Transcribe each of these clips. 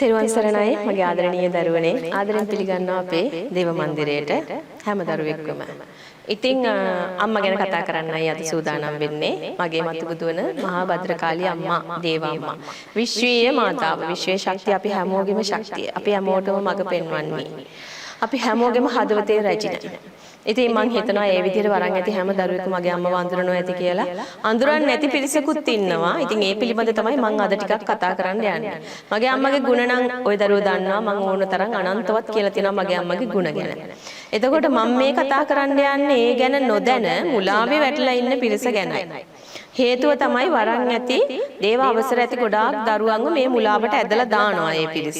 තෙරුවන් සරණයි මගේ ආදරණීය දරුවනේ ආදරෙන් පිළිගන්නවා අපේ දේව මන්දිරයට හැම දරුවෙක්වම. ඉතින් අම්මා ගැන කතා කරන්නයි අද සූදානම් වෙන්නේ. මගේ මතුබුදු වන මහා භද්‍රකාලී අම්මා දේවාම්මා. විශ්වීය මාතාව, විශ්වයේ ශක්තිය අපි හැමෝගෙම ශක්තිය. අපි හැමෝටම මඟ පෙන්වන්නේ. අපි හැමෝගෙම හදවතේ රැජින. ඉතින් මං හිතනවා ඒ විදිහට වරන් ඇති හැම දරුවෙකම මගේ අම්මව අඳුරනවා ඇති කියලා. අඳුරන්නේ නැති පිරිසකුත් ඉන්නවා. ඉතින් ඒ පිළිබඳ තමයි මං අද ටිකක් කතා කරන්න යන්නේ. මගේ අම්මගේ ගුණ නම් ওই දරුවෝ දන්නවා. මං ඕන තරම් අනන්තවත් කියලා තියෙනවා මගේ අම්මගේ ගුණ ගැන. එතකොට මම මේ කතා කරන්න යන්නේ ඒ ගැන නොදැන මුලාවේ වැටලා ඉන්න පිරිස ගැනයි. හේතුව තමයි වරන් ඇති දේව අවසර ඇති ගොඩාක් දරුවන්ව මේ මුලාවට ඇදලා දානවා මේ පිරිස.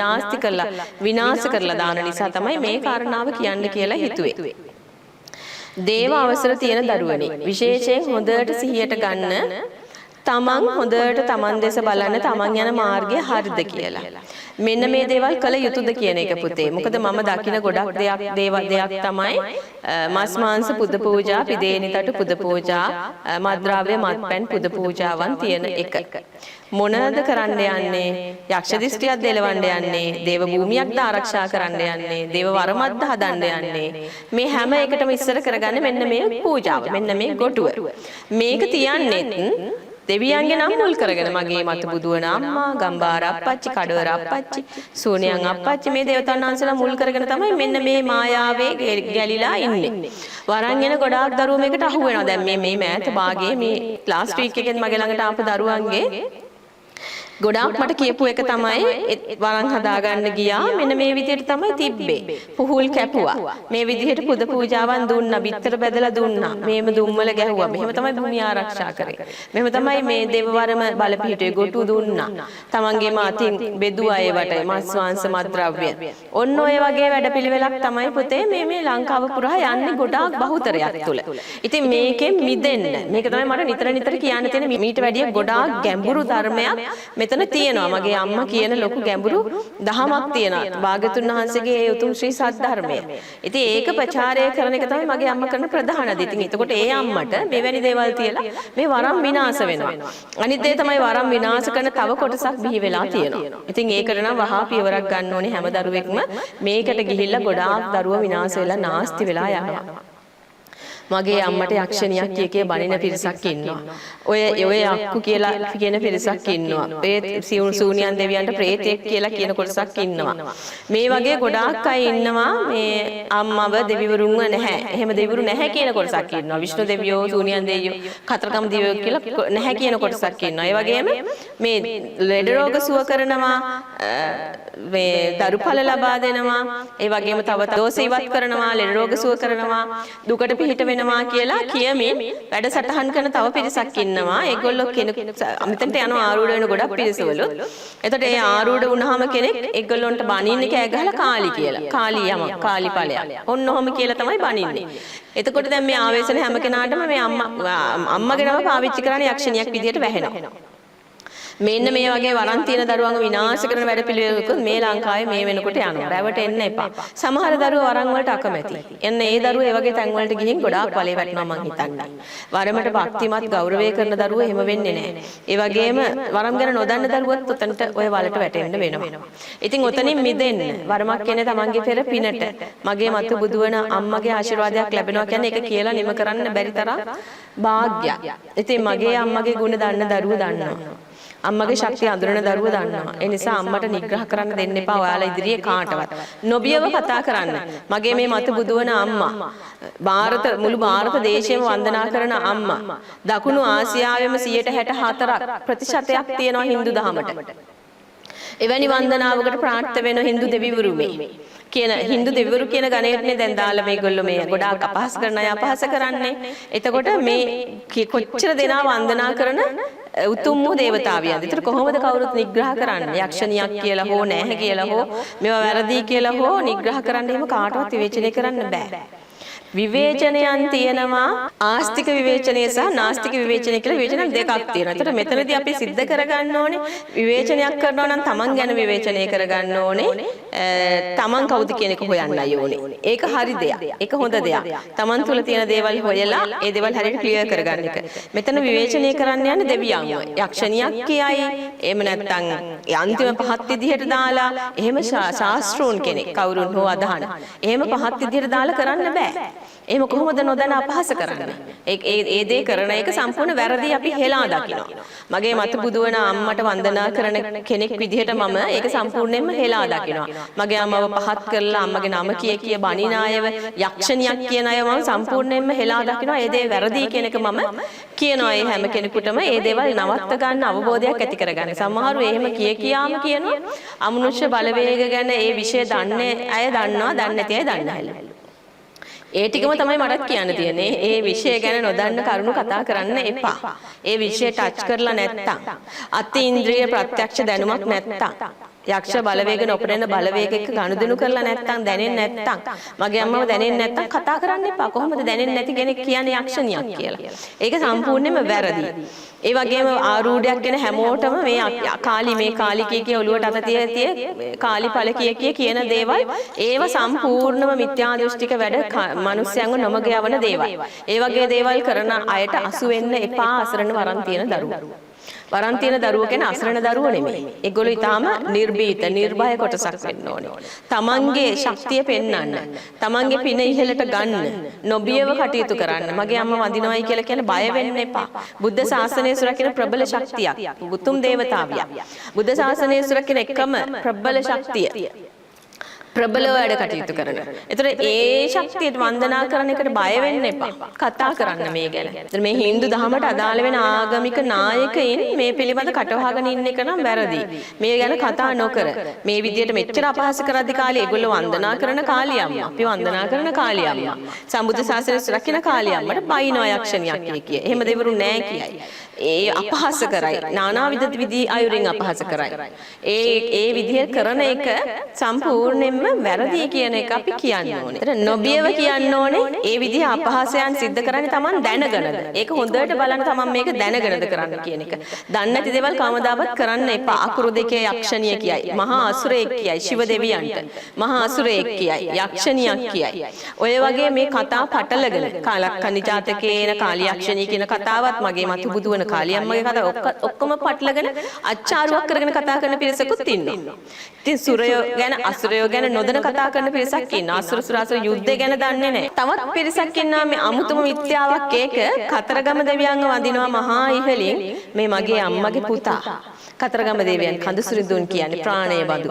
නාස්ති කරලා විනාශ කරලා දාන නිසා තමයි මේ කාරණාව කියන්න කියලා හිතුවේ. දේව අවසර තියෙන දරුවනේ විශේෂයෙන් හොඳට සිහියට ගන්න තමන් හොඳට තමන් දෙස බලන්න තමන් යන මාර්ගය හරිද කියලා. මෙන්න මේ දේවල් කළ යුතුද කියන එක පුතේ. මොකද මම දකින ගොඩක් දෙයක් තමයි මස් මාංශ පුද පූජා, පිදේනි තටු පුද පූජා, මත්ද්‍රව්‍ය මත්පැන් පුද පූජාවන් තියෙන එක. මොනද කරන්න යන්නේ? යක්ෂ දිස්ත්‍රියක් දෙලවන්න යන්නේ, දේව භූමියක්ද ආරක්ෂා කරන්න යන්නේ, දේව වරමක්ද හදන්න යන්නේ. මේ හැම එකටම ඉස්සර කරගන්නේ මෙන්න මේ පූජාව. මෙන්න මේ ගොටුව. මේක තියන්නේ දෙවියන්ගේ නම් මුල් කරගෙන මගේ මතු බුදු වන අම්මා, ගම්බාර අප්පච්චි, කඩවර අප්පච්චි, සෝනියන් අප්පච්චි මේ දේවතාවුන් වහන්සේලා මුල් කරගෙන තමයි මෙන්න මේ මායාවේ ගැලිලා ඉන්නේ. වරන් යන ගොඩාක් දරුවෝ මේකට අහු වෙනවා. දැන් මේ මෑත භාගයේ මේ ලාස්ට් වීක් එකෙන් මගේ ළඟට ආපු දරුවන්ගේ ගොඩාක් මට කියපු එක තමයි වරන් හදාගන්න ගියා මෙන්න මේ විදිහට තමයි තිබ්බේ. පුහුල් කැපුවා. මේ විදිහට පුද පූජාවන් දුන්නා, බිත්තර බැදලා දුන්නා. මේම දුම්වල ගැහුවා. මෙහෙම තමයි භූමිය ආරක්ෂා කරේ. මෙහෙම තමයි මේ දෙවවරම බලපිහිටුවේ ගොටු දුන්නා. තමන්ගේම අතින් බෙදුවා ඒවට මස් මාංශ මත්ද්‍රව්‍ය. ඔන්න ඔය වගේ වැඩපිළිවෙලක් තමයි පුතේ මේ ලංකාව පුරා යන්නේ ගොඩාක් බහුතරයක් තුල. ඉතින් මේකෙන් මිදෙන්න. මේක තමයි මට නිතර කියන්න තියෙන මීට වැඩිය ගොඩාක් ගැඹුරු ධර්මයක් මෙතන තියෙනවා. මගේ අම්මා කියන ලොකු ගැඹුරු දහමක් තියෙනවා. භාග්‍යතුන් වහන්සේගේ ඒ උතුම් ශ්‍රී සද්ධර්මය. ඉතින් ඒක ප්‍රචාරය කරන එක තමයි මගේ අම්මා කරන ප්‍රධාන දේ. ඉතින් එතකොට ඒ අම්මට මෙවැනි දේවල් තියලා මේ වරම් විනාශ වෙනවා. අනිත් දේ තමයි වරම් විනාශ කරන තව කොටසක් බිහි වෙලා තියෙනවා. ඉතින් ඒකට නම් වහා පියවරක් ගන්න ඕනේ හැම දරුවෙක්ම. මේකට ගිහිල්ලා ගොඩාක් දරුවෝ විනාශ වෙලා නාස්ති වෙලා යනවා. මගේ අම්මට යක්ෂණියක් කියකේ බණින පිරිසක් ඉන්නවා. ඔය අක්කු කියලා කියන පිරිසක් ඉන්නවා. සූනියන් දෙවියන්ට ප්‍රේතෙක් කියලා කියන කොටසක් ඉන්නවා. මේ වගේ ගොඩාක් අය ඉන්නවා මේ අම්මව දෙවිවරුන්ව නැහැ. එහෙම දෙවිවරු නැහැ කියන කොටසක් ඉන්නවා. විෂ්ණු දෙවියෝ, සූනියන් දෙවියෝ, කතරගම දෙවියෝ කියලා නැහැ කියන කොටසක් ඉන්නවා. ඒ වගේම මේ ලෙඩ රෝග සුව කරනවා, මේ දරුඵල ලබා දෙනවා. ඒ වගේම තව දෝෂ ඉවත් කරනවා, ලෙඩ රෝග සුව කරනවා, දුකට පිහිට වෙනවා කියලා කියමින් වැඩසටහන් කරන තව පිරිසක් ඉන්නවා. ඒගොල්ලෝ මෙතනට යනවා ආරූඪ වෙන ගොඩක් පිරිසවලු. එතකොට ඒ ආරූඪ වුණාම කෙනෙක් ඒගොල්ලොන්ට බනින්නේ කෑ ගහලා කාලි කියලා. කාලි යම, කාලි ඵලයක්. ඔන්න ඔහොම කියලා තමයි බනින්නේ. එතකොට දැන් මේ ආවේශන හැම කෙනාටම මේ අම්මගේ නම පාවිච්චි කරන්නේ යක්ෂණියක් විදියට වැහෙනවා. මෙන්න මේ වගේ වරන් තියෙන දරුවන්ව විනාශ කරන වැඩ පිළිවෙලකුත් මේ ලංකාවේ මේ වෙනකොට යනවා. රැවට එන්න එපා. සමහර දරුවෝ වරන් වලට අකමැති. එන්න ඒ දරුවෝ ඒ වගේ තැන් වලට ගිහින් ගොඩාක් ඵලෙ වැටෙනවා මං හිතන්නේ. වරමට භක්තිමත් ගෞරවය කරන දරුවෝ එහෙම වෙන්නේ නැහැ. ඒ වගේම වරම් ගැන නොදන්න දරුවොත් උතනට ඔය වලට වැටෙන්න වෙනවා. ඉතින් උතනින් මිදෙන්න වරමක් කියන්නේ තමන්ගේ පෙර පිනට මගේ මතු බුදු වන අම්මගේ ආශිර්වාදයක් ලැබෙනවා කියන්නේ ඒක කියලා නිම කරන්න බැරි තරම් වාග්යක්. ඉතින් මගේ අම්මගේ ගුණ දන්න දරුවෝ දන්නවා. අම්මගේ ශක්තිය අඳුරන දරුවෝ දන්නවා. ඒ නිසා අම්මට නිග්‍රහ කරන්න දෙන්න එපා ඔයාලා ඉදිරියේ කාටවත්. නොබියව කතා කරන්න. මගේ මේ මතු බුදු වන අම්මා, මුළු ಭಾರತ දේශයම වන්දනා කරන අම්මා. දකුණු ආසියාවෙම 64% ප්‍රතිශතයක් තියෙනවා Hindu දහමට. එවැනි වන්දනාවකට ප්‍රාර්ථනා වෙන Hindu දෙවිවරු මේ කියන Hindu දෙවිවරු කියන ගණයටනේ දැන් දාලා මේගොල්ලෝ මේ ගොඩාක් අපහාස කරන අය අපහාස කරන්නේ. එතකොට මේ කොච්චර දෙනා වන්දනා කරන උතුම් වූ දේවතාවියන්ද. ඒතර කොහොමද කවුරුත් නිග්‍රහ කරන්නේ? යක්ෂණියක් කියලා හෝ නැහැ කියලා හෝ මේවා වැරදි කියලා හෝ නිග්‍රහ කරන්න එහෙම කාටවත් විවේචනය කරන්න බෑ. විවේචනයන් තියෙනවා ආස්තික විවේචනය සහ නාස්තික විවේචනය කියලා විවේචන දෙකක් තියෙනවා. ඒතර මෙතනදී අපි सिद्ध කරගන්න ඕනේ විවේචනයක් කරනවා නම් තමන් ගැන විවේචනය කරගන්න ඕනේ. තමන් කවුද කියන එක හොයන්නයි ඕනේ. ඒක හරි දෙයක්. ඒක හොඳ දෙයක්. තමන් තුළ තියෙන දේවල් හොයලා ඒ දේවල් හරියට ක්ලියර් කරගන්න එක. මෙතන විවේචනය කරන්න යන්නේ දෙවියන්ව. යක්ෂණියක් කියයි. එහෙම නැත්නම් අන්තිම පහත් විදිහට දාලා එහෙම ශාස්ත්‍රෝන් කෙනෙක් කවුරුන් හෝ අදහන. එහෙම පහත් විදිහට දාලා කරන්න බෑ. එහෙම කොහොමද නොදැන අපහාස කරන්නේ? ඒ දේ කරන එක සම්පූර්ණ වැරදි අපි හෙලා දකිනවා. මගේ මතු බුදු වන අම්මට වන්දනා කරන කෙනෙක් විදිහට මම ඒක සම්පූර්ණයෙන්ම හෙලා දකිනවා. මගේ අම්මව පහත් කරලා අම්මගේ නම කිය බණින අයව යක්ෂණියක් කියන අයව මම සම්පූර්ණයෙන්ම හෙලා දකිනවා. ඒ දේ වැරදි කියන එක මම කියනවා. ඒ හැම කෙනෙකුටම ඒ දේවල් නවත්ත ගන්න අවබෝධයක් ඇති කරගන්න. සමහරව එහෙම කියාම කියනවා අමනුෂ්‍ය බලවේග ගැන ඒ විෂය දන්නේ අය දන්නවා, දන්නේ නැති අය දන්නේ නැහැ. ඒ ටිකම තමයි මටත් කියන්න තියෙන්නේ. ඒ විෂය ගැන නොදන්න කරුණු කතා කරන්න එපා. ඒ විෂය ටච් කරලා නැත්තම්, අතීන්ද්‍රිය ප්‍රත්‍යක්ෂ දැනුමක් නැත්තම්, යක්ෂ බලවේග නොපෙනෙන බලවේගයක ගනුදෙනු කරලා නැත්තම්, දැනෙන්නේ නැත්තම්, මගේ අම්මව දැනෙන්නේ නැත්තම් කතා කරන්න එපා. කොහොමද දැනෙන්නේ නැති කෙනෙක් කියන්නේ යක්ෂණියක් කියලා? ඒක සම්පූර්ණයෙන්ම වැරදි. ඒ වගේම ආරූඪයක් ගැන හැමෝටම මේ කාලි කිය ඔළුවට අත තිය කාලි ඵල කිය කියන දේවල් ඒව සම්පූර්ණම මිත්‍යා දෘෂ්ටික වැඩ මිනිස්යන්ව නොමග යවන දේවල්. ඒ වගේ දේවල් කරන අයට අසු වෙන්න එපා. අසරණ වරන් තියෙන දරුවෝ. වරන් තියෙන දරුවෝ කියන්නේ අසරණ දරුවෝ නෙමෙයි. ඒගොල්ලෝ ඊටාම නිර්භීත, නිර්භය කොටසක් වෙන්න ඕනේ. තමන්ගේ ශක්තිය පෙන්වන්න, තමන්ගේ පින ඉහළට ගන්න, නොබියව කටයුතු කරන්න. මගේ අම්මා වඳිනවයි කියලා කියන්නේ බය වෙන්න එපා. බුද්ධ ශාසනය සුරකින්න ප්‍රබල ශක්තියක්, උතුම් දේවතාවියක්. බුද්ධ ශාසනය සුරකින්න එකම ප්‍රබල ශක්තිය ප්‍රබලව වැඩ කටයුතු කරන. ඒතර ඒ ශක්තියට වන්දනා කරන එකට බය වෙන්න එපා. කතා කරන්න මේ ගැන. ඒතර මේ Hindu දහමට අදාළ වෙන ආගමික නායකයින් මේ පිළිබඳ කටවහගෙන ඉන්න එක නම් වැරදි. මේ ගැන කතා නොකර මේ විදියට මෙච්චර අපහාස කරද්දි කාලේ ඒගොල්ලෝ වන්දනා කරන කාලියම්මා. අපි වන්දනා කරන කාලියම්මා. සම්බුද්ධ ශාසනය රකින්න කාලියම්මට බයිනවා යක්ෂණියක් කිය. එහෙම දෙවරු නෑ කියයි. ඒ අපහාස කරයි. නානාවිධ විදි අයුරින් අපහාස කරයි. ඒ විදිහට කරන එක සම්පූර්ණයෙන්ම වැරදි කියන එක අපි කියන්න ඕනේ. ඒතර නොබියව කියන්න ඕනේ. ඒ විදිහ අපහාසයන් සිද්ධ කරන්නේ Taman දැනගෙනද? ඒක හොඳට බලන්න Taman මේක දැනගෙනද කරන්න කියන එක. දන්නේ නැති දේවල් කවමදාවත් කරන්න එපා. අකුරු දෙකේ යක්ෂණිය කියයි. මහා අසුරයෙක් කියයි. ශිව දෙවියන්ට. මහා අසුරයෙක් කියයි. යක්ෂණියක් කියයි. ඔය වගේ මේ කතා පටලගෙන කාලක්කන්ණි ජාතකයේ එන කාලී යක්ෂණිය කියන කතාවත් මගේ මතු බුදු වන කාලියම්මගේ කතාව ඔක්කොම පටලගෙන අච්චාරුවක් කරගෙන කතා කරන පිරිසකුත් ඉන්නවා. ඉතින් සුරයෝ ගැන අසුරයෝ ගැන නොදැන කතා කරන පිරිසක් ඉන්නවා. අසුර සුරාසුර යුද්ධය ගැන දන්නේ නැහැ. තවත් පිරිසක් ඉන්නවා මේ අමුතුම මිත්‍යාවක් ඒක කතරගම දෙවියන්ව වඳිනවා මහා ඉහලින් මේ මගේ අම්මගේ පුතා. කතරගම දෙවියන් කඳුසුරිඳුන් කියන්නේ ප්‍රාණය බඳු.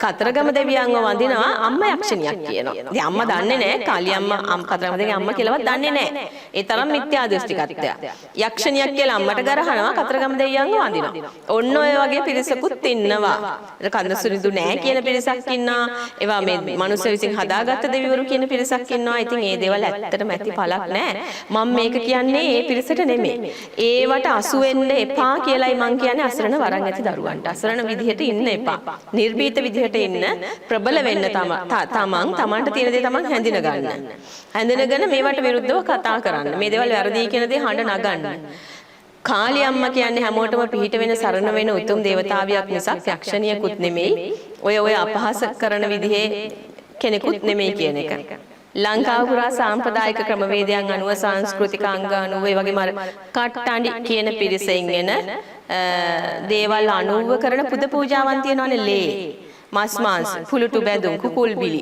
කතරගම දෙවියන්ව වඳිනවා අම්මා යක්ෂණියක් කියනවා. ඉතින් අම්මා දන්නේ නැහැ කාලියම්මා කතරගම දෙවියන් අම්මා කියලාවත් දන්නේ නැහැ. ඒ තරම් මිත්‍යා දෘෂ්ටිකත්වය. යක්ෂණියක් කියලා අම්මට ගරහනවා කතරගම දෙවියන්ව වඳිනවා. ඔන්න ඔය වගේ පිරිසකුත් ඉන්නවා. කඳුසුරිඳු නැහැ කියන පිරිසක් ඉන්නවා. ඒවා මේ මනුස්ස විසින් හදාගත්ත දෙවිවරු කියන පිරිසක් ඉන්නවා. ඉතින් මේ දේවල් ඇත්තටම ඇති පළක් නැහැ. මම මේක කියන්නේ ඒ පිරිසට නෙමෙයි. ඒවට අසු වෙන්න එපා කියලායි මං කියන්නේ අසරණ වරන් දරුවන්ට අසරණ විදිහට ඉන්න එපා. නිර්භීත විදිහට ඉන්න, ප්‍රබල වෙන්න තමන්ට තියෙන දේ තමන් හැඳින ගන්න. හැඳිනගෙන මේවට විරුද්ධව කතා කරන්න. මේ දේවල් වැරදි කියන දේ හඬ නගන්න. කාලියම්මා කියන්නේ හැමෝටම පිහිට වෙන සරණ වෙන උතුම් දේවතාවියක් මිසක් යක්ෂණියකුත් නෙමෙයි. ඔය අපහාස කරන විදිහේ කෙනෙකුත් නෙමෙයි කියන එක. ලංකාව පුරා සාම්ප්‍රදායික ක්‍රමවේදයන් අනුව සංස්කෘතික අංග අනුව ඒ වගේම කට්ටඬි කියන පිරිසෙන් එන දේවල් අනුව කරන පුද පූජාවන් තියෙනවානේ ලේ මස් මාංශ පුලුටු බැඳුම් කුකුල් බිලි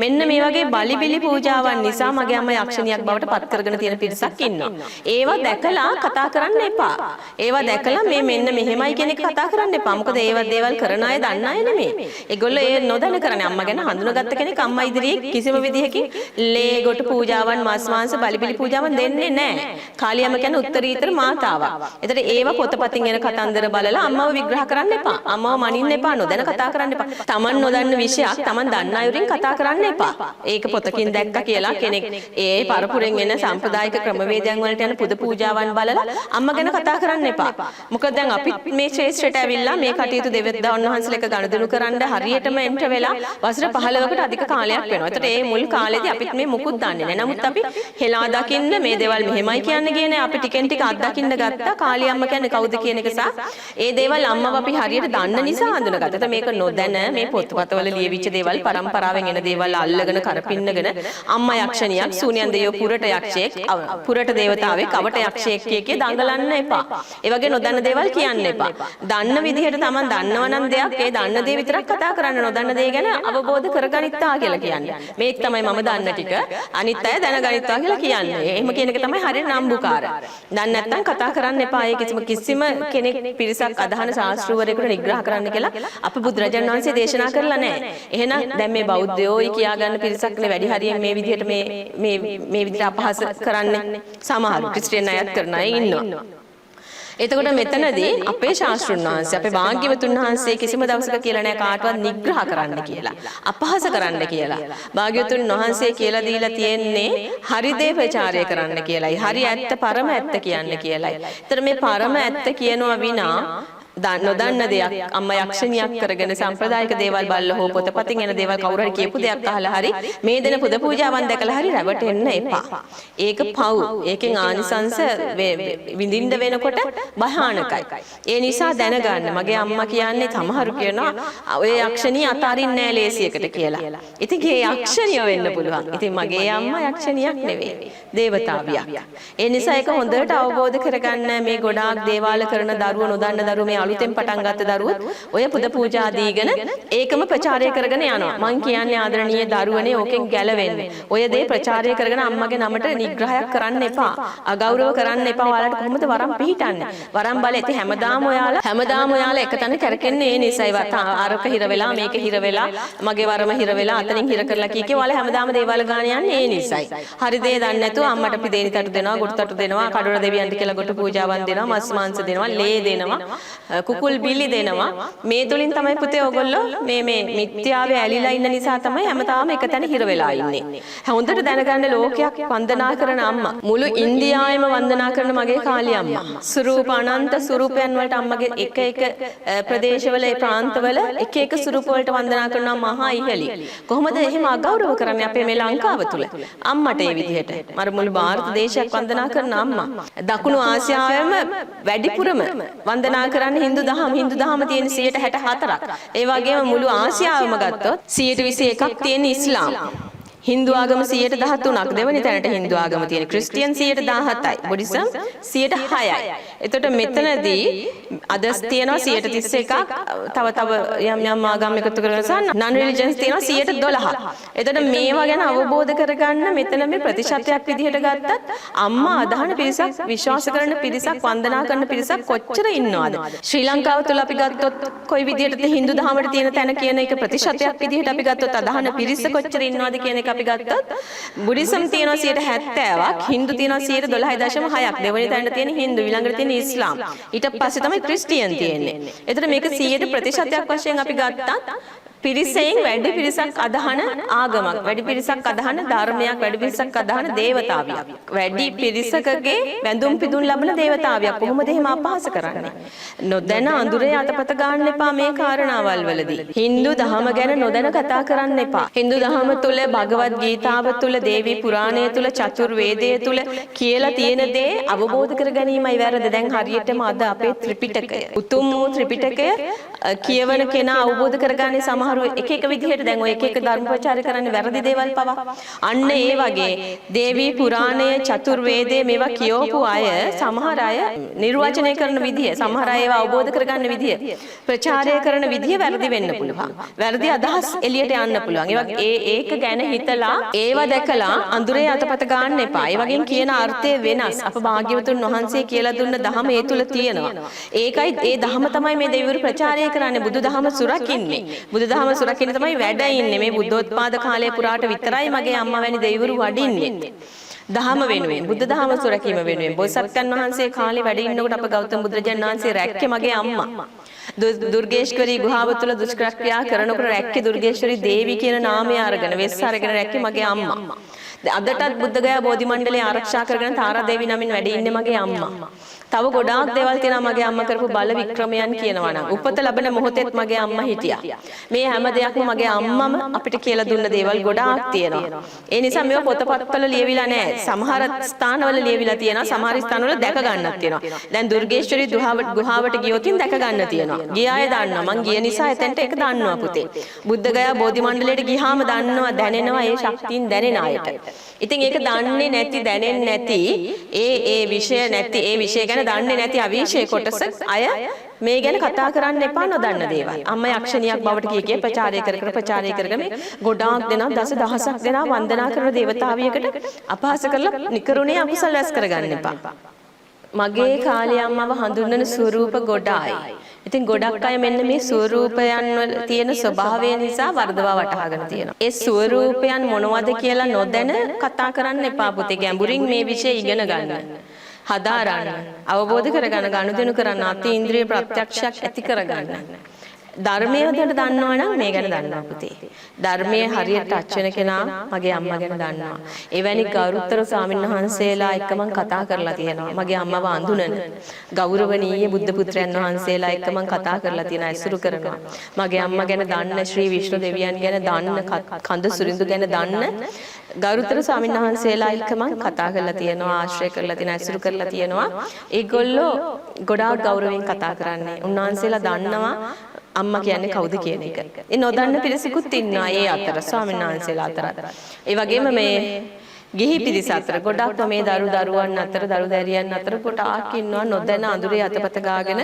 මෙන්න මේ වගේ බලි බිලි පූජාවන් නිසා මගේ අම්මා යක්ෂණියක් බවට පත් කරගෙන තියෙන පිරිසක් ඉන්නවා. ඒවා දැකලා කතා කරන්න එපා. ඒවා දැකලා මේ මෙන්න මෙහෙමයි කියන එක කතා කරන්න එපා. මොකද ඒවා දේවල් කරන අය දන්න අය නෙමෙයි. ඒගොල්ලෝ ඒ නොදැන කරන්නේ. අම්මා ගැන හඳුනාගත්ත කෙනෙක් අම්මා ඉදිරියේ කිසිම විදිහකින් ලේ ගොට පූජාවන් මස් මාංශ බලි බිලි පූජාවන් දෙන්නේ නැහැ. කාලියම්ම කියන්නේ උත්තරීතර මාතාවක්. ඒතර ඒවා පොතපතින් එන කතන්දර බලලා අම්මව විග්‍රහ කරන්න එපා. අම්මව මනින්න එපා. නොදැන කතා කරන්න එපා. තමන් නොදන්න විෂයක් තමන් දන්න අයුරින් කතා කරන්න එපා. ඒක පොතකින් දැක්ක කියලා කෙනෙක් ඒ පරපුරෙන් එන සම්ප්‍රදායික ක්‍රමවේදයන් වලට යන පුද පූජාවන් බලලා අම්මා ගැන කතා කරන්න එපා. මොකද දැන් අපි මේ ශ්‍රේෂ්ඨයට ඇවිල්ලා මේ කටයුතු දෙවියන් වහන්සේලක ගනුදෙනු කරන්න හරියටම එන්ටර් වෙලා වසර 15කට අධික කාලයක් වෙනවා. ඒතට ඒ මුල් කාලේදී අපිත් මේ මුකුත් දන්නේ නැහැ. නමුත් අපි හෙලා දකින්න මේ දේවල් මෙහෙමයි කියන්නේ කියන්නේ අපි ටිකෙන් ටික අත්දකින්න ගත්තා. කාලී අම්මා කියන්නේ කවුද කියන එක සහ ඒ දේවල් අම්මව අපි හරියට දන්න නිසා හඳුනගත්තා. ඒත් මේක නොදැන මේ මේ පොත්පත්වල ලියවිච්ච දේවල් පරම්පරාවෙන් එන දේවල් අල්ලගෙන කරපින්නගෙන අම්මා යක්ෂණියක් සූනියන් දෙවියෝ පුරට යක්ෂයෙක් පුරට දේවතාවෙක් කවට යක්ෂයෙක් කිය දඟලන්න එපා. ඒ වගේ නොදන්න දේවල් කියන්න එපා. දන්න විදිහට Taman දන්නවනම් දෙයක් ඒ දන්න දේ විතරක් කතා කරන්න නොදන්න දේ ගැන අවබෝධ කරගනිත්තා කියලා කියන්නේ. මේක තමයි මම දන්න ටික. අනිත් අය දැනගනිත්තා කියලා කියන්නේ. එහෙම කියන එක තමයි හරිය නම්බුකාර. දන්නේ නැත්නම් කතා කරන්න එපා. ඒ කිසිම කෙනෙක් පිරිසක් අදහන ශාස්ත්‍රවරයෙකුට නිග්‍රහ කරන්න කියලා අපේ බුදුරජාණන් වහන්සේ දේශනා කරලා නැහැ. එහෙනම් දැන් මේ බෞද්ධයෝයි කියා ගන්න පිරිසක්නේ වැඩි හරියෙන් මේ විදිහට මේ විදිහට අපහාස කරන්නේ. සමහරු ක්‍රිස්තියානි අයත් කරන අය ඉන්නවා. එතකොට මෙතනදී අපේ ශාස්ත්‍රුන් වහන්සේ අපේ භාග්‍යවතුන් වහන්සේ කිසිම දවසක කියලා නැහැ කාටවත් නිග්‍රහ කරන්න කියලා අපහාස කරන්න කියලා. භාග්‍යවතුන් වහන්සේ කියලා දීලා තියෙන්නේ හරි දේ ප්‍රචාරය කරන්න කියලායි. හරි ඇත්ත පරම ඇත්ත කියන්න කියලායි. ඒතර මේ පරම ඇත්ත කියනවා විනා නොදන්න දෙයක් අම්මා යක්ෂණියක් කරගෙන සම්ප්‍රදායික දේවල් බල්ලා හෝ පොතපතින් එන දේවල් කවුරු හරි කියපු දෙයක් අහලා හරි මේ දෙන පුද පූජාවන් දැකලා හරි රැවටෙන්න එපා. ඒක පව්. ඒකෙන් ආනිසංස විඳින්න වෙනකොට භයානකයි. ඒ නිසා දැනගන්න මගේ අම්මා කියන්නේ සමහරු කියනවා ඔය යක්ෂණිය අතාරින්නේ නැහැ ලේසියකට කියලා. ඉතින් ඒ යක්ෂණිය වෙන්න පුළුවන්. ඉතින් මගේ අම්මා යක්ෂණියක් නෙවෙයි. දේවතාවියක්. ඒ නිසා ඒක හොඳට අවබෝධ කරගන්න මේ ගොඩාක් දේවාල කරන දරුවෝ නොදන්න දරුවෝ මේ අලුතෙන් පටන් ගත්ත දරුවොත් ඔය පුද පූජා දීගෙන ඒකම ප්‍රචාරය කරගෙන යනවා. මං කියන්නේ ආදරණීය දරුවනේ ඕකෙන් ගැලවෙන්න. ඔය දේ ප්‍රචාරය කරගෙන අම්මගේ නමට නිග්‍රහයක් කරන්න එපා. අගෞරව කරන්න එපා. ඔයාලට කොහොමද වරම් පිහිටන්නේ? වරම් බලය ඉතින් හැමදාම ඔයාලා එක තැන කරකෙන්නේ ඒ නිසායි. අරක හිර වෙලා මේක හිර වෙලා මගේ වරම හිර වෙලා අතනින් හිර කරලා කීකේ ඔයාලා හැමදාම දේවල් ගාන යන්නේ ඒ නිසායි. හරි දේ දන්නේ නැතුව අම්මට අපි දේනි තටු දෙනවා, ගොටු තටු දෙනවා, කඩොල දෙවියන්ට කියලා ගොටු පූජාවන් දෙනවා, මස් මාංශ දෙනවා, ලේ දෙනවා. කුකුල් බිලි දෙනවා. මේ තුලින් තමයි පුතේ ඔයගොල්ලෝ මේ මිත්‍යාවේ ඇලිලා ඉන්න නිසා තමයි හැමදාම එක තැන හිර වෙලා ඉන්නේ. හොඳට දැනගන්න ලෝකයක් වන්දනා කරන අම්මා. මුළු ඉන්දියාවෙම වන්දනා කරන මගේ කාලේ අම්මා. ස්වරූප අනන්ත ස්වරූපයන් වලට අම්මගේ එක ප්‍රදේශවල ඒ ප්‍රාන්තවල එක ස්වරූප වලට වන්දනා කරනවා මහා ඉහළි. කොහොමද එහෙම අගෞරව කරන්නේ අපේ මේ ලංකාව තුල? අම්මට ඒ විදිහට. මර මුළු ಭಾರತ දේශයක් වන්දනා කරන අම්මා. දකුණු ආසියාවෙම වැඩිපුරම වන්දනා කරන්නේ හින්දු දහම තියෙන 64%ක්. ඒ වගේම මුළු ආසියාවම ගත්තොත් 21%ක් තියෙන ඉස්ලාම්. හින්දු ආගම 113ක් දෙවෙනි තැනට හින්දු ආගම තියෙන. ක්‍රිස්තියන් 117යි. බුද්දිසම් 106යි. එතකොට මෙතනදී අදස් තියෙනවා 131ක්. තව යම් ආගම් එකතු කරගෙන නන් රිලිජන්ස් තියෙනවා 112ක්. එතකොට මේවා ගැන අවබෝධ කරගන්න මෙතන මේ ප්‍රතිශතයක් විදිහට ගත්තත් අම්මා අදහන පිරිසක් විශ්වාස කරන පිරිසක් වන්දනා කරන පිරිසක් කොච්චර ඉන්නවද? ශ්‍රී ලංකාව තුළ අපි ගත්තොත් කොයි විදිහටද හින්දු දහමට තියෙන තැන කියන එක ප්‍රතිශතයක් විදිහට අපි ගත්තොත් අදහන පිරිස කොච්චර ඉන්නවද කියන එක අපි ගත්තොත් බුද්දිසම් තියෙනවා 70%ක්, හින්දු තියෙනවා 112.6ක්. දෙවෙනි තැනට තියෙන හින්දු, ඊළඟට තියෙන ඉස්ලාම්. ඊට පස්සේ තමයි ක්‍රිස්තියන් තියෙන්නේ. එතකොට මේක 100% වශයෙන් අපි ගත්තත් පිරිසෙන් වැඩි පිරිසක් අදහන ආගමක්, වැඩි පිරිසක් අදහන ධර්මයක්, වැඩි පිරිසක් අදහන දේවතාවියක්, වැඩි පිරිසකගේ වැඳුම් පිදුම් ලබන දේවතාවියක්. කොහොමද එහෙම අපහාස කරන්නේ? නොදැන අඳුරේ අතපත ගන්න එපා මේ කාරණාවල් වලදී. හින්දු දහම ගැන නොදැන කතා කරන්න එපා. හින්දු දහම තුල, භගවත් ගීතාව තුල, දේවී පුරාණය තුල, චතුර්වේදය තුල කියලා තියෙන දේ අවබෝධ කර ගැනීමයි වැරද්ද. දැන් හරියටම අද අපේ ත්‍රිපිටකය, උතුම් වූ ත්‍රිපිටකය කියවන කෙනා අවබෝධ කරගන්නේ සමහර එක විදිහට දැන් ඔය එක ධර්ම ප්‍රචාර කරන්නේ වැරදි දේවල් පවා. අන්න ඒ වගේ දේවී පුරාණය, චතුර්වේදය මේවා කියවපු අය සමහර අය නිර්වචනය කරන විදිය, සමහර අය ඒවා අවබෝධ කරගන්න විදිය, ප්‍රචාරය කරන විදිය වැරදි වෙන්න පුළුවන්. වැරදි අදහස් එළියට යන්න පුළුවන්. ඒ වගේ ඒක ගැන හිතලා ඒවා දැකලා අඳුරේ අතපත ගන්න එපා. ඒ වගේම කියන අර්ථය වෙනස්. අප භාග්‍යවතුන් වහන්සේ කියලා දුන්න දහම ඒ තුල තියෙනවා. ඒකයි ඒ දහම තමයි මේ දෙවිවරු ප්‍රචාරය කරන්නේ. බුදු දහම සුරකින්නේ. බුදු දහම සුරකින්න තමයි වැඩ ඉන්නේ. මේ බුද්ධෝත්පාද කාලය පුරාට විතරයි මගේ අම්මා වැනි දෙවිවරු වඩින්නේ. දහම වෙනුවෙන්, බුද්ධ දහම සුරකීම වෙනුවෙන්. බෝසත්යන් වහන්සේ කාලේ වැඩ ඉන්නකොට අප ගෞතම බුදුරජාණන් වහන්සේ රැක්කේ මගේ අම්මා. දුර්ගේශ්වරී ගුහාව තුළ දුෂ්කරක්‍රියා කරනකොට රැක්කේ දුර්ගේශ්වරී දේවී කියන නාමය අරගෙන, වෙස් අරගෙන රැක්කේ මගේ අම්මා. අදටත් බුද්ධගයා බෝධි මණ්ඩලය ආරක්ෂා කරගෙන තාරා දේවී නමින් වැඩ ඉන්නේ මගේ අම්මා. තව ගොඩාක් දේවල් තියෙනවා මගේ අම්මා කරපු බල වික්‍රමයන් කියනවා නම්. උපත ලැබෙන මොහොතේත් මගේ අම්මා හිටියා. මේ හැම දෙයක්ම මගේ අම්මම අපිට කියලා දුන්න දේවල් ගොඩාක් තියෙනවා. ඒ නිසා මේව පොතපත්වල ලියවිලා නැහැ. සමහර ස්ථානවල ලියවිලා තියෙනවා. සමහර ස්ථානවල දැක ගන්නත් තියෙනවා. දැන් දුර්ගේශ්වරී ගුහාවට ගියොතින් දැක ගන්න තියෙනවා. ගිය අය දන්නවා. මං ගිය නිසා එතෙන්ට ඒක දන්නවා පුතේ. බුද්ධ ගයා බෝධි මණ්ඩලයට ගියාම දන්නවා දැනෙනවා ඒ ශක්තියින් දැනෙන අයට. ඉතින් ඒක දන්නේ නැති දැනෙන්නේ නැති ඒ විෂය නැති ඒ විෂය ගැන දන්නේ නැති අවිෂය කොටස අය මේ ගැන කතා කරන්න එපා නොදන්න දේවල්. අම්මා යක්ෂණියක් බවට කිය ප්‍රචාරය කර මේ ගොඩාක් දෙනා දසදහසක් දෙනා වන්දනා කරන දේවතාවියකට අපහාස කරලා නිකරුණේ අකුසල රැස් කරගන්න එපා. මගේ කාලේ අම්මව හඳුන්වන ස්වරූප ගොඩායි. ඉතින් ගොඩක් අය මෙන්න මේ ස්වරූපයන් වල තියෙන ස්වභාවය නිසා වර්ධවා වටහාගෙන තියෙනවා. ඒ ස්වරූපයන් මොනවද කියලා නොදැන කතා කරන්න එපා පුතේ. ගැඹුරින් මේ විෂය ඉගෙන ගන්න. හදාරන්න, අවබෝධ කරගන්න, ගනුදෙනු කරන්න, අතීන්ද්‍රිය ප්‍රත්‍යක්ෂයක් ඇති කරගන්න. ධර්මයේ හොඳට දන්නවා නම් මේ ගැන දන්නවා පුතේ. ධර්මයේ හරියට අච් වෙන කෙනා මගේ අම්මා ගැන දන්නවා. එවැනි ගෞරවතර ස්වාමීන් වහන්සේලා එක්ක මම කතා කරලා තියෙනවා. මගේ අම්මව අඳුනන ගෞරවනීය බුද්ධ පුත්‍රයන් වහන්සේලා එක්ක මම කතා කරලා තියෙනවා. ඇසුරු කරනවා. මගේ අම්මා ගැන දන්න ශ්‍රී විෂ්ණු දෙවියන් ගැන දන්න කඳ සුරිඳු ගැන දන්න ගෞරවතර ස්වාමීන් වහන්සේලා එක්ක මම කතා කරලා තියෙනවා. ආශ්‍රය කරලා තියෙනවා. ඇසුරු කරලා තියෙනවා. ඒගොල්ලෝ ගොඩාක් ගෞරවයෙන් කතා කරන්නේ. උන්වහන්සේලා දන්නවා අම්මා කියන්නේ කවුද කියන එක. ඒ නොදන්න පිරිසකුත් ඉන්නවා ඒ අතර ස්වාමීන් වහන්සේලා අතර. ඒ වගේම මේ ගිහි පිරිස අතර ගොඩක් මේ දරුවන් අතර දරු දැරියන් අතර ගොඩාක් ඉන්නවා නොදැන අඳුරේ අතපත ගාගෙන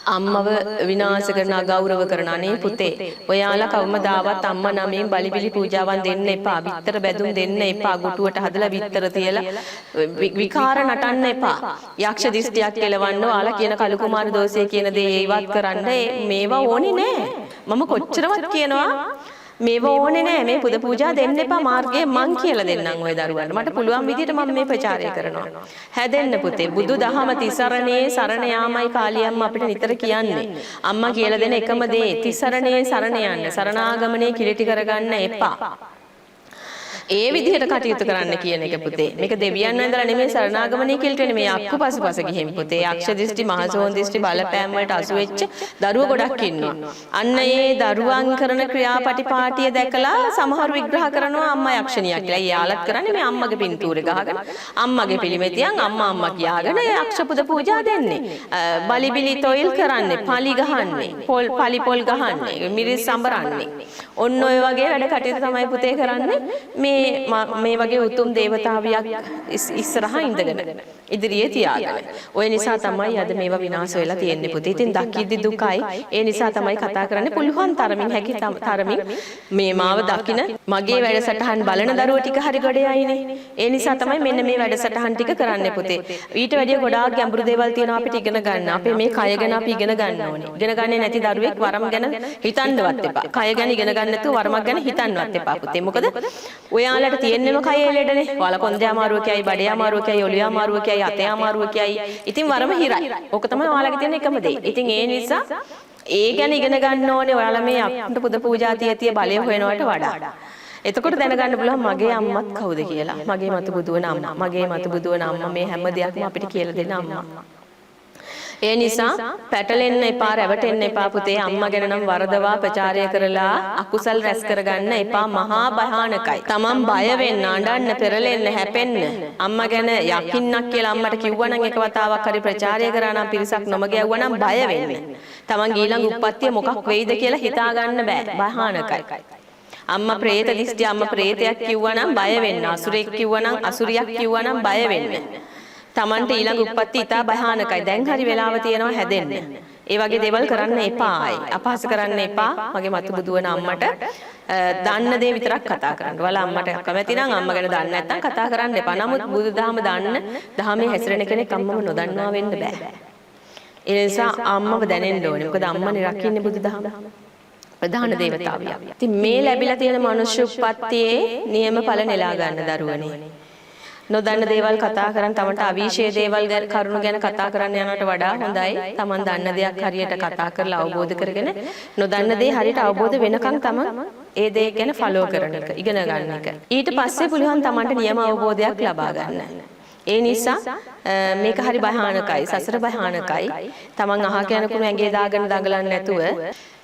අම්මව විනාශ කරන අගෞරව කරන අනේ පුතේ ඔයාලා කවමදාවත් අම්මා නමෙන් බලිබිලි පූජාවන් දෙන්න එපා. විතර බැදුම් දෙන්න එපා. ගොටුවට හදලා විතර තියලා විකාර නටන්න එපා. යක්ෂ දිස්ත්‍යක් කෙලවන්න ඔයාලා කියන කලු කුමාර දෝෂය කියන දේ ඒවත් කරන්න මේවා ඕනේ නෑ. මම කොච්චරවත් කියනවා මේව ඕනේ නෑ. මේ පුද පූජා දෙන්න එපා. මාර්ගයේ මං කියලා දෙන්නම් ඔය දරුවන්ට. මට පුළුවන් විදිහට මම මේ ප්‍රචාරය කරනවා. හැදෙන්න පුතේ. බුදු දහම තිසරණේ සරණ යාමයි කාලියම්ම අපිට නිතර කියන්නේ. අම්මා කියලා දෙන එකම දේ තිසරණේ සරණ යන්න. සරණාගමනේ කිලිටි කරගන්න එපා. ඒ විදිහට කටයුතු කරන්න කියන එක පුතේ. මේක දෙවියන් වහන්සේලා නෙමෙයි සරණාගමනේ කියලා නෙමෙයි මේ අක්කු පසුපස ගිහින් පුතේ. යක්ෂ දිස්ත්‍රි මහසෝන් දිස්ත්‍රි බලපෑම් වලට අසු වෙච්ච දරුවෝ ගොඩක් ඉන්නවා. අන්න ඒ දරුවන් කරන ක්‍රියාපටිපාටිය දැකලා සමහර විග්‍රහ කරනවා අම්මා යක්ෂණියක් කියලා. යාලත් කරන්නේ මේ අම්මගේ පින්තූරේ ගහගෙන අම්මගේ පිළිමෙතියන් අම්මා කියාගෙන යක්ෂ පුද පූජා දෙන්නේ. බලිබිලි තොইল කරන්නේ, පලි ගහන්නේ, පලි පොල් ගහන්නේ, මිරිස් සම්බරන්නේ. ඔන්න ඔය වගේ වැඩ කටයුතු තමයි පුතේ කරන්නේ. මේ වගේ උතුම් දේවතාවියක් ඉස්සරහා ඉඳගෙන ඉදිරියේ තියාගෙන. ඔය නිසා තමයි අද මේවා විනාශ වෙලා තියෙන්නේ පුතේ. ඉතින් දකිද්දි දුකයි. ඒ නිසා තමයි කතා කරන්න පුළුවන් තරමින් හැකි තරමින් මේ මාව දකින මගේ වැඩසටහන් බලන දරුවෝ ටික හරි ගොඩයයිනේ. ඒ නිසා තමයි මෙන්න මේ වැඩසටහන් ටික කරන්නේ පුතේ. ඊට වැඩිය ගොඩාක් ගැඹුරු දේවල් තියෙනවා අපිට ඉගෙන ගන්න. අපේ මේ කය ගැන අපි ඉගෙන ගන්න ඕනේ. ඉගෙන ගන්නේ නැති දරුවෙක් වරම ගැන හිතන්නවත් එපා. කය ගැන ඉගෙන ගන්න නැතුව වරමක් ගැන හිතන්නවත් එපා පුතේ. මොකද ඔයාලට තියෙන්නම කයේ ලෙඩනේ. ඔයාලා කොන්දේ අමාරුව කියයි, බඩේ අමාරුව කියයි, ඔළුවේ අමාරුව කියයි, අතේ අමාරුව කියයි. ඉතින් වරම හිරයි. ඕක තමයි ඔයාලගේ තියෙන එකම දේ. ඉතින් ඒ නිසා ඒ ගැන ඉගෙන ගන්න ඕනේ. ඔයාලා මේ අප්පුට පුද පූජා තිය බලය හොයනවට වඩා. එතකොට දැනගන්න පුළුවන් මගේ අම්මත් කවුද කියලා. මගේ මතු බුදුවන අම්මා. මගේ මතු බුදුවන අම්මා මේ හැම දෙයක්ම අපිට කියලා දෙන අම්මා. ඒ නිසා පැටලෙන්න එපා, රැවටෙන්න එපා පුතේ. අම්මා ගැන නම් වරදවා ප්‍රචාරය කරලා අකුසල් රැස් කරගන්න එපා. මහා භයානකයි. තමන් බය වෙන්න, අඬන්න, පෙරලෙන්න, හැපෙන්න. අම්මා ගැන යකින්නක් කියලා අම්මට කිව්වනම් එක වතාවක් හරි ප්‍රචාරය කරා නම් පිරිසක් නොමග යවුවනම් බය වෙන්න. තමන් ඊළඟ උප්පත්තිය මොකක් වෙයිද කියලා හිතා ගන්න බෑ. භයානකයි. අම්මා ප්‍රේත දිස්ත්‍ය අම්මා ප්‍රේතයක් කිව්වනම් බය වෙන්න. අසුරෙක් කිව්වනම් අසුරියක් කිව්වනම් බය වෙන්න. තමන්ට ඊළඟ උප්පත්ති ඉතා භයානකයි. දැන් හරි වෙලාව තියෙනවා හැදෙන්න. ඒ වගේ දේවල් කරන්න එපායි. අපහාස කරන්න එපා. මගේ මතු බුදුවන අම්මට දන්න දේ විතරක් කතා කරන්න. ඔයාලා අම්මට කැමති නම් අම්මා ගැන දන්නේ නැත්නම් කතා කරන්න එපා. නමුත් බුදුදහම දන්න, දහමේ හැසිරෙන කෙනෙක් අම්මව නොදන්නා වෙන්න බෑ. ඒ නිසා අම්මව දැනෙන්න ඕනේ. මොකද අම්මනේ රකින්නේ බුදුදහම. ප්‍රධාන දේවතාවියක්. ඉතින් මේ ලැබිලා තියෙන මනුෂ්‍ය උප්පත්තියේ නියම ඵල නෙලා ගන්න දරුවනේ. නොදන්න දේවල් කතා කරන් තමන්ට අවිශේෂ දේවල් ගැන කරුණු ගැන කතා කරන්න යනවට වඩා හොඳයි තමන් දන්න දෙයක් හරියට කතා කරලා අවබෝධ කරගෙන නොදන්න දේ හරියට අවබෝධ වෙනකන් තමන් ඒ දේ ගැන ෆලෝ කරන එක ඉගෙන ගන්න එක. ඊට පස්සේ පුළුවන් තමන්ට නියම අවබෝධයක් ලබා ගන්න. ඒ නිසා මේක හරි භයානකයි සසර භයානකයි. තමන් අහක යනකුණු ඇඟේ දාගෙන දඟලන්නේ නැතුව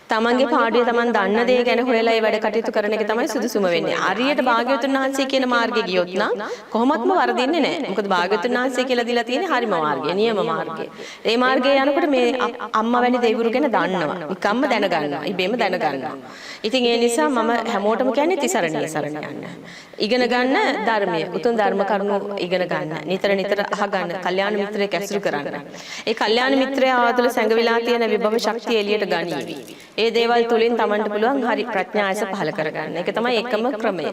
තමන්ගේ පාඩුවේ තමන් දන්න දේ ගැන හොයලා ඒ වැඩ කටයුතු කරන එක තමයි සුදුසුම වෙන්නේ. හරියට භාග්‍යවතුන් වහන්සේ කියන මාර්ගේ ගියොත් නම් කොහොමත්ම වරදින්නේ නැහැ. මොකද භාග්‍යවතුන් වහන්සේ කියලා දීලා තියෙන්නේ හරිම මාර්ගය, නියම මාර්ගය. ඒ මාර්ගයේ යනකොට මේ අම්මා වැනි දෙවිවරු ගැන දන්නවා. නිකම්ම දැනගන්නවා. ඉබේම දැනගන්නවා. ඉතින් ඒ නිසා මම හැමෝටම කියන්නේ තිසරණිය සරණ යන්න. ඉගෙන ගන්න ධර්මයේ උතුම් ධර්ම කරුණු ඉගෙන ගන්න. නිතර නිතර අහගන්න. කල්යාණ මිත්‍රයෙක් ඇසුරු කරන්න. ඒ කල්යාණ මිත්‍රයා ආතුල සැඟවිලා තියෙන විභව ශක්තිය එළියට ගනීවි. ඒ දේවල් තුලින් Tamanට පුළුවන් හරි ප්‍රඥායස පහල කරගන්න. ඒක තමයි එකම ක්‍රමය.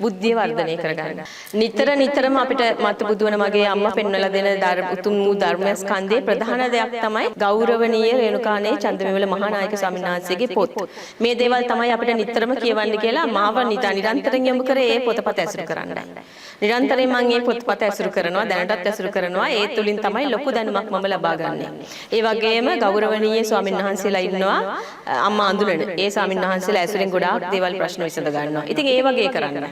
බුද්ධිය වර්ධනය කරගන්න. නිතර නිතරම අපිට මතු බුදුවන මගේ අම්මා පෙන්වලා දෙන උතුම් වූ ධර්මස්කන්ධයේ ප්‍රධාන දෙයක් තමයි ගෞරවණීය රේණුකානේ චන්දමේවල මහානායක ස්වාමීන් වහන්සේගේ පොත්. මේ දේවල් තමයි අපිට නිතරම කියවන්න කියලා මාව නිරන්තරයෙන් යොමු කරේ ඒ පොතපත ඇසුරු කරන්න. නිරන්තරයෙන් මම මේ පොතපත ඇසුරු කරනවා දැනටත් ඇසුරු කරනවා. ඒ තුලින් තමයි ලොකු දැනුමක් මම ලබා ගන්නෙ. ඒ වගේම ගෞරවණීය ස්වාමීන් වහන්සේලා ඉන්නවා අම්මා අඳුනන. ඒ ස්වාමීන් වහන්සේලා ඇසුරෙන් ගොඩාක් දේවල් ප්‍රශ්න විසඳ ගන්නවා. ඉතින් ඒ වගේ කරන්න.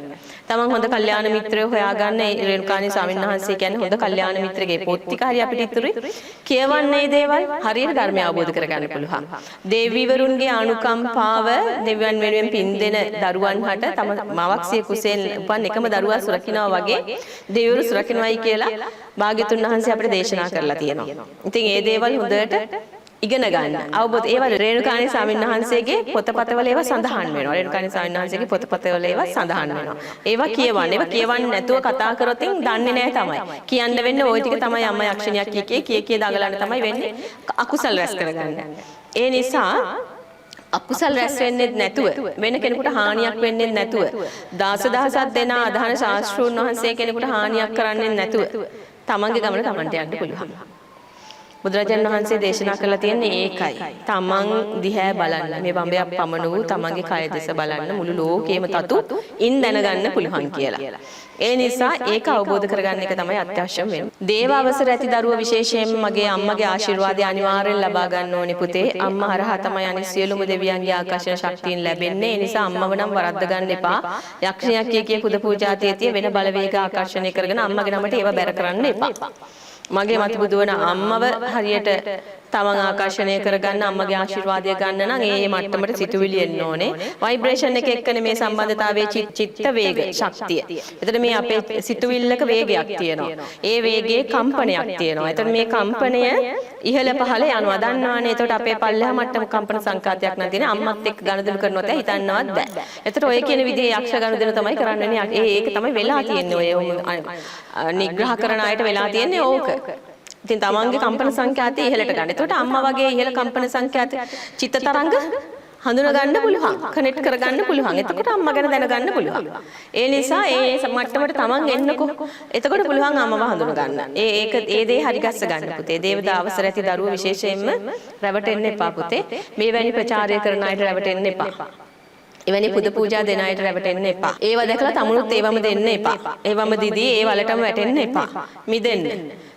තමන් හොඳ කල්යාණ මිත්‍රයෝ හොයාගන්න. ඒ රේණුකාණී ස්වාමීන් වහන්සේ කියන්නේ හොඳ කල්යාණ මිත්‍රගේ පොත් ටික හරි අපිට ඉතුරුයි. කියවන්නේ දේවල් හරියට ධර්මය අවබෝධ කරගන්න පුළුවන්. දේවීවරුන්ගේ අනුකම්පාව දෙවියන් වෙනුවෙන් පින් දෙන දරුවන් හට තම මවක්සිය කුසෙන් උපන් එකම දරුවා සුරකින්නවා වගේ දෙවිවරු සුරකින්නවයි කියලා භාග්‍යතුන් වහන්සේ අපිට දේශනා කරලා තියෙනවා. ඉතින් ඒ දේවල් හොඳට ඉගෙන ගන්න. අවබෝධ ඒවා රේණුකාණී ස්වාමීන් වහන්සේගේ පොතපතවල ඒවා සඳහන් වෙනවා. රේණුකාණී ස්වාමීන් වහන්සේගේ පොතපතවල ඒවා සඳහන් වෙනවා. ඒවා කියවන්න. ඒවා කියවන්නේ නැතුව කතා කරොත් දන්නේ නැහැ තමයි. කියන්න වෙන්නේ ওই ටික තමයි අම්මා යක්ෂණියක් කිය දඟලන්න තමයි වෙන්නේ. අකුසල් රැස් කරගන්න. ඒ නිසා අකුසල් රැස් වෙන්නේ නැතුව වෙන කෙනෙකුට හානියක් වෙන්නේ නැතුව දහසක් දෙනා අදහන ශාස්ත්‍රූන් වහන්සේ කෙනෙකුට හානියක් කරන්නේ නැතුව තමන්ගේ ගමන තමන්ට යන්න පුළුවන්. බුදුරජාණන් වහන්සේ දේශනා කළා තියෙන්නේ ඒකයි. තමන් දිහා බලන්න. මේ බඹයක් පමණ වූ තමන්ගේ කය දෙස බලන්න මුළු ලෝකෙම තතු ඉන් දැනගන්න පුළුවන් කියලා. ඒ නිසා ඒක අවබෝධ කරගන්න එක තමයි අත්‍යවශ්‍යම වෙන්නේ. දේව අවසර ඇති දරුවා විශේෂයෙන්ම මගේ අම්මගේ ආශිර්වාදය අනිවාර්යෙන් ලබා ගන්න ඕනේ පුතේ. අම්මා හරහා තමයි අනිත් සියලුම දෙවියන්ගේ ආකර්ෂණ ශක්තියින් ලැබෙන්නේ. ඒ නිසා අම්මව නම් වරද්ද ගන්න එපා. යක්ෂණියක් කිය පුද පූජා තේතිය වෙන බලවේග ආකර්ෂණය කරගෙන අම්මගේ නමට ඒව බැර කරන්න එපා. මගේ මත බුදුවන අම්මව හරියට තමන් ආකර්ෂණය කරගන්න අම්මගේ ආශිර්වාදය ගන්න නම් ඒ මට්ටමට සිතුවිලි එන්න ඕනේ. ভাইබ්‍රේෂන් එක එක්කනේ මේ සම්බන්ධතාවයේ චිත්ත වේග ශක්තිය. එතන මේ අපේ සිතුවිල්ලක වේගයක් තියෙනවා. ඒ වේගයේ කම්පනයක් තියෙනවා. එතන මේ කම්පනය ඉහළ පහළ යනවා. දන්නවනේ. එතකොට අපේ පල්ලෙහා මට්ටම කම්පන සංකාතයක් නම් තියෙන අම්මත් එක්ක ගනුදෙනු කරනවත් හිතන්නවත් බෑ. එතකොට ඔය කියන විදිහේ යක්ෂ ගනුදෙනු තමයි කරන්නේ. ඒක තමයි වෙලා තියෙන්නේ. ඔය නිග්‍රහ කරන අයට වෙලා තියෙන්නේ ඕක. ඉතින් තමන්ගේ කම්පන සංඛ්‍යාතය ඉහළට ගන්න. එතකොට අම්මා වගේ ඉහළ කම්පන සංඛ්‍යාත චිත්ත තරංග හඳුනා ගන්න පුළුවන්. කනෙක්ට් කරගන්න පුළුවන්. එතකොට අම්මා ගැන දැනගන්න පුළුවන්. ඒ නිසා ඒ මට්ටමට තමන් එන්නකො. එතකොට පුළුවන් අම්මව හඳුනා ගන්න. ඒ දේ හරි ගස්ස ගන්න පුතේ. දේවදා අවසර ඇති දරුවෝ විශේෂයෙන්ම රැවටෙන්න එපා පුතේ. මේ වැනි ප්‍රචාරය කරන අයට රැවටෙන්න එපා. එවැනි පුද පූජා දෙන අයට රැවටෙන්න එපා. ඒව දැකලා තමුණුත් ඒවම දෙන්න එපා. ඒවම දිදී ඒ වලටම වැටෙන්න එපා. මිදෙන්න.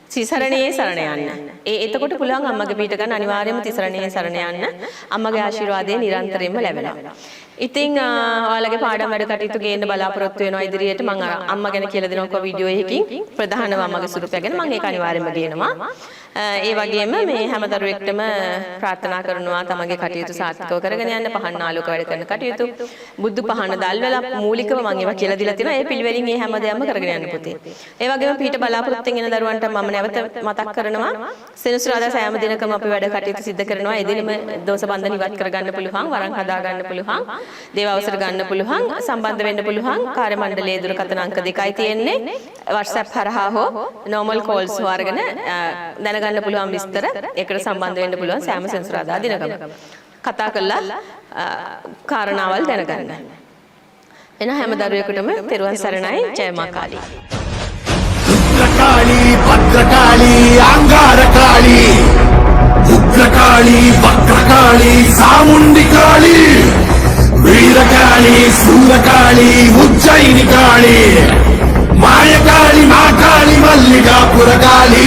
තිසරණයේ සරණ යන්න. එතකොට පුළුවන් අම්මගේ පිට ගන්න අනිවාර්යයෙන්ම තිසරණයේ සරණ යන්න. අම්මගේ ආශිර්වාදය නිරන්තරයෙන්ම ලැබෙනවා. ඉතින් ඔයාලගේ පාඩම් වැඩ කටයුතු ගේන්න බලාපොරොත්තු වෙනවා ඉදිරියට. මම අම්මා ගැන කියලා දෙනවා වීඩියෝ එකකින් ප්‍රධානම අම්මගේ ස්වරූපය ගැන මම ඒක අනිවාර්යයෙන්ම ගේනවා. ඒ වගේම මේ හැම දරුවෙක්ටම ප්‍රාර්ථනා කරනවා තමන්ගේ කටයුතු සාර්ථකව කරගෙන යන්න පහන් ආලෝක වැඩ කරන කටයුතු බුදු පහන දැල්වලා මූලිකව මම ඒවා කියලා දීලා තියෙනවා. ඒ පිළිවෙලින් මේ හැමදේම කරගෙන යන්න පුතේ. ඒ වගේම පිට බලාපොරොත්තුෙන් එන දරුවන්ට මම නැවත මතක් කරනවා සෙනසුරාදා සෑම දිනකම අපි වැඩ කටයුතු සිදු කරනවා. ඒ දිනෙම දෝෂ බන්ධන ඉවත් කරගන්න පුළුවන්, වරන් හදා ගන්න පුළුවන්, දේව අවසර ගන්න පුළුවන්, සම්බන්ධ වෙන්න පුළුවන්. කාර්ය මණ්ඩලයේ දුරකථන අංක 2යි තියෙන්නේ. WhatsApp හරහා හෝ normal calls වර්ගන දැනගන්න පුළුවන් විස්තර. ඒකට සම්බන්ධ වෙන්න පුළුවන් සෑම සෙනසුරාදා දිනකම. කතා කරලා කාරණාවල් දැනගන්න. එන හැම දරුවෙකුටම තෙරුවන් සරණයි. ජය මා කාලී. రుద్రకాళీ భద్రకాళీ అంగారకాళీ ఉగ్రకాళీ వక్రకాళీ సాముండి కాళీ వీరకాళీ శూరకాళీ ఉజ్జయిని కాళీ మాయకాళీ మా కాళీ మల్లికాపుర కాళీ